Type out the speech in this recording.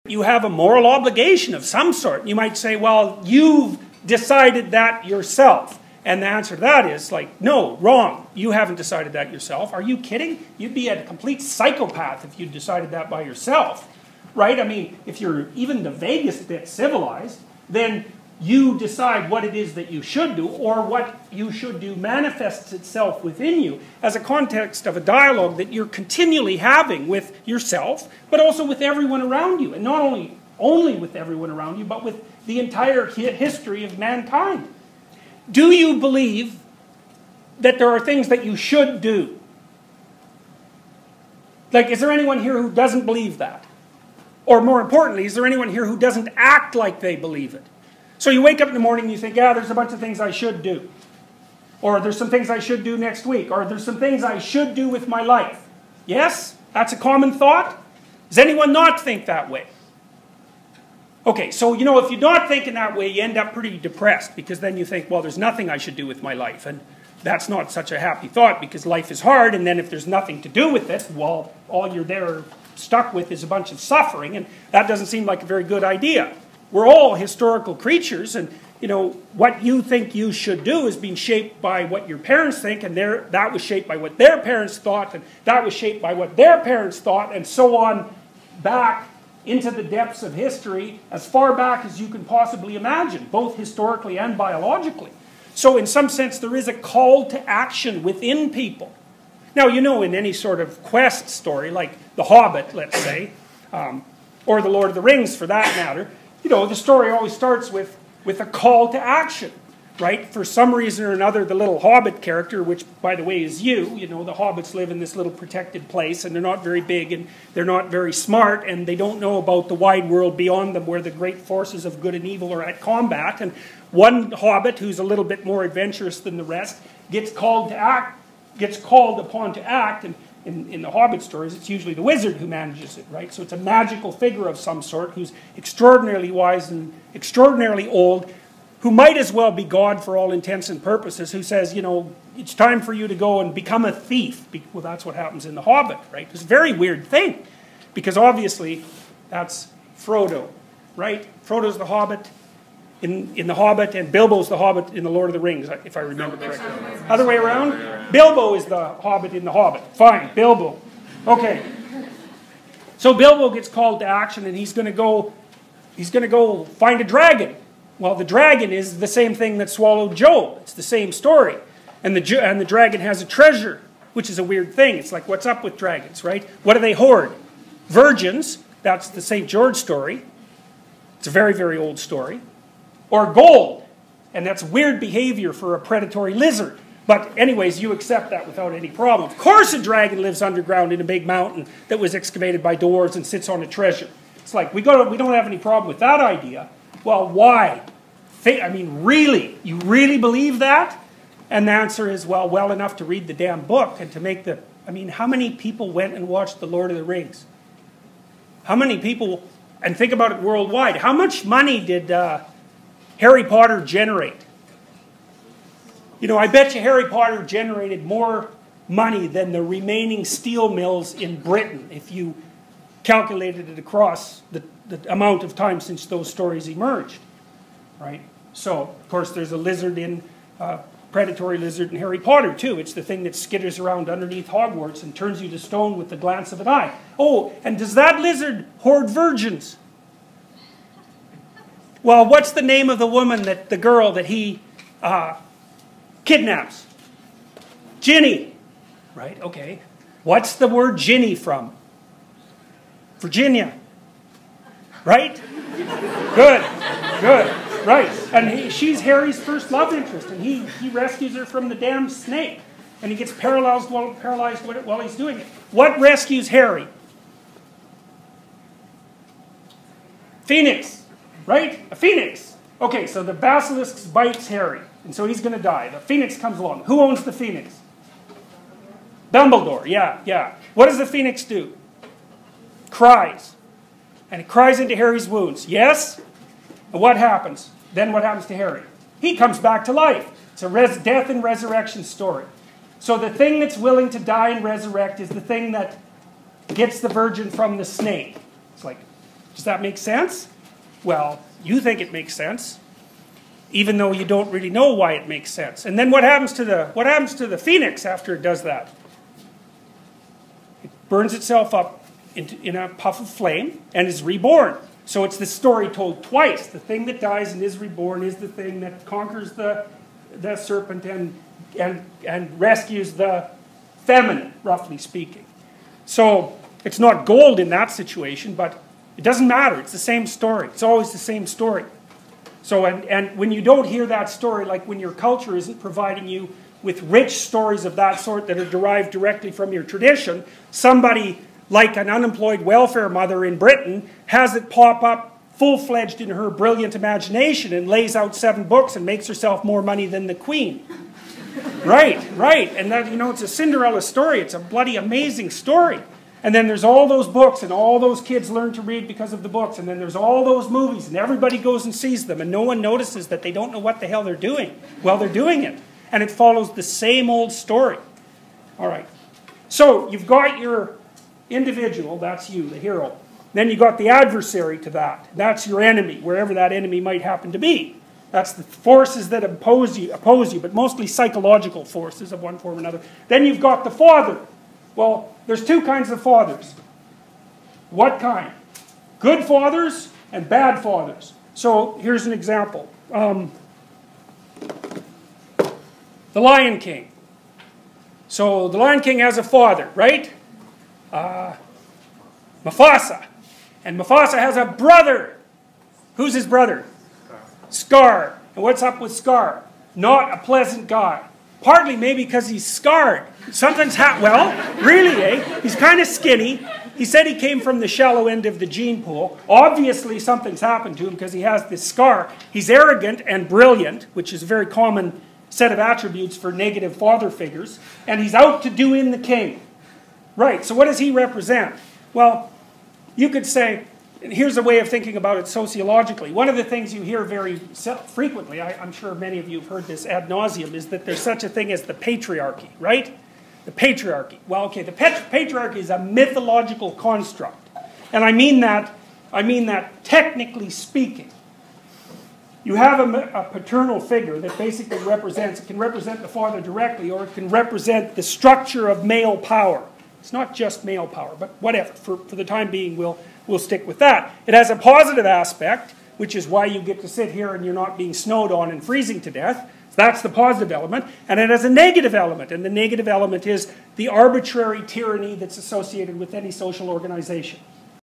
You have a moral obligation of some sort. You might say, well, you've decided that yourself. And the answer to that is like, no, wrong. You haven't decided that yourself. Are you kidding? You'd be a complete psychopath if you decided that by yourself. Right? I mean, if you're even the vaguest bit civilized, then you decide what it is that you should do, or what you should do manifests itself within you as a context of a dialogue that you're continually having with yourself, but also with everyone around you. And not only with everyone around you, but with the entire history of mankind. Do you believe that there are things that you should do? Like, is there anyone here who doesn't believe that? Or more importantly, is there anyone here who doesn't act like they believe it? So you wake up in the morning and you think, yeah, there's a bunch of things I should do. Or there's some things I should do next week. Or there's some things I should do with my life. Yes? That's a common thought? Does anyone not think that way? Okay, so if you're not thinking that way, you end up pretty depressed. Because then you think, well, there's nothing I should do with my life. And that's not such a happy thought, because life is hard. And then if there's nothing to do with it, well, all you're there stuck with is a bunch of suffering. And that doesn't seem like a very good idea. We're all historical creatures, and what you think you should do is being shaped by what your parents think, and that was shaped by what their parents thought, and that was shaped by what their parents thought, and so on back into the depths of history, as far back as you can possibly imagine, both historically and biologically. So in some sense, there is a call to action within people. Now, in any sort of quest story, like The Hobbit, let's say, or The Lord of the Rings for that matter, the story always starts with a call to action, right? For some reason or another, the little hobbit character, which, by the way, is you, the hobbits live in this little protected place, and they're not very big, and they're not very smart, and they don't know about the wide world beyond them where the great forces of good and evil are at combat. And one hobbit, who's a little bit more adventurous than the rest, gets called upon to act, and in the Hobbit stories, it's usually the wizard who manages it, right? So it's a magical figure of some sort who's extraordinarily wise and extraordinarily old, who might as well be God for all intents and purposes, who says, it's time for you to go and become a thief. Well, that's what happens in The Hobbit, right? It's a very weird thing, because obviously that's Frodo, right? Frodo's the Hobbit in The Hobbit, and Bilbo's the Hobbit in The Lord of the Rings, if I remember correctly. Other way around? Bilbo is the Hobbit in The Hobbit. Fine, Bilbo. Okay. So Bilbo gets called to action, and he's going to go find a dragon. Well, the dragon is the same thing that swallowed Job. It's the same story. And the dragon has a treasure, which is a weird thing. It's like, what's up with dragons, right? What do they hoard? Virgins. That's the St. George story. It's a very, very old story. Or gold. And that's weird behavior for a predatory lizard. But anyways, you accept that without any problem. Of course a dragon lives underground in a big mountain that was excavated by dwarves and sits on a treasure. It's like, we don't have any problem with that idea. Well, why? I mean, really? You really believe that? And the answer is, well enough to read the damn book and to make the... I mean, how many people went and watched The Lord of the Rings? How many people... And think about it worldwide. How much money did Harry Potter generate? I bet you Harry Potter generated more money than the remaining steel mills in Britain, if you calculated it across the amount of time since those stories emerged, right? So, of course, there's a lizard in, predatory lizard in Harry Potter, too. It's the thing that skitters around underneath Hogwarts and turns you to stone with the glance of an eye. Oh, and does that lizard hoard virgins? Well, what's the name of the woman, the girl that he kidnaps? Ginny, right? Okay. What's the word Ginny from? Virginia, right? Good, right. And she's Harry's first love interest, and he rescues her from the damn snake, and he gets paralyzed while he's doing it. What rescues Harry? Phoenix, right? A phoenix. Okay, so the basilisk bites Harry, and so he's going to die. The phoenix comes along. Who owns the phoenix? Dumbledore, yeah. What does the phoenix do? Cries. And it cries into Harry's wounds. Yes? And what happens? Then what happens to Harry? He comes back to life. It's a death and resurrection story. So the thing that's willing to die and resurrect is the thing that gets the virgin from the snake. It's like, Does that make sense? Well, you think it makes sense, even though you don't really know why it makes sense. And then what happens to the phoenix after it does that? It burns itself up in a puff of flame and is reborn. So it's the story told twice. The thing that dies and is reborn is the thing that conquers the serpent and rescues the feminine, roughly speaking. So it's not gold in that situation, but it doesn't matter. It's the same story. It's always the same story. So, and when you don't hear that story, like when your culture isn't providing you with rich stories of that sort that are derived directly from your tradition, somebody like an unemployed welfare mother in Britain has it pop up full-fledged in her brilliant imagination and lays out 7 books and makes herself more money than the Queen. Right. And that, you know, it's a Cinderella story. It's a bloody amazing story. And then there's all those books, and all those kids learn to read because of the books. And then there's all those movies, and everybody goes and sees them, and no one notices that they don't know what the hell they're doing while they're doing it. And it follows the same old story. All right. So you've got your individual, that's you, the hero. Then you've got the adversary to that. That's your enemy, wherever that enemy might happen to be. That's the forces that oppose you, but mostly psychological forces of one form or another. Then you've got the father. Well, there's 2 kinds of fathers. What kind? Good fathers and bad fathers. So here's an example. The Lion King. So the Lion King has a father, right? Mufasa. And Mufasa has a brother. Who's his brother? Scar. And what's up with Scar? Not a pleasant guy. Partly maybe because he's scarred. Something's well, really, eh? He's kind of skinny. He said he came from the shallow end of the gene pool. Obviously something's happened to him because he has this scar. He's arrogant and brilliant, which is a very common set of attributes for negative father figures. And he's out to do in the king. Right, so what does he represent? Well, you could say, here's a way of thinking about it sociologically. One of the things you hear very frequently, I'm sure many of you have heard this ad nauseum, is that there's such a thing as the patriarchy, right? The patriarchy. Well, okay, the patriarchy is a mythological construct. And I mean that technically speaking. You have a paternal figure that basically it can represent the father directly, or it can represent the structure of male power. It's not just male power, but whatever. For the time being, we'll stick with that. It has a positive aspect, which is why you get to sit here and you're not being snowed on and freezing to death. That's the positive element. And it has a negative element. And the negative element is the arbitrary tyranny that's associated with any social organization.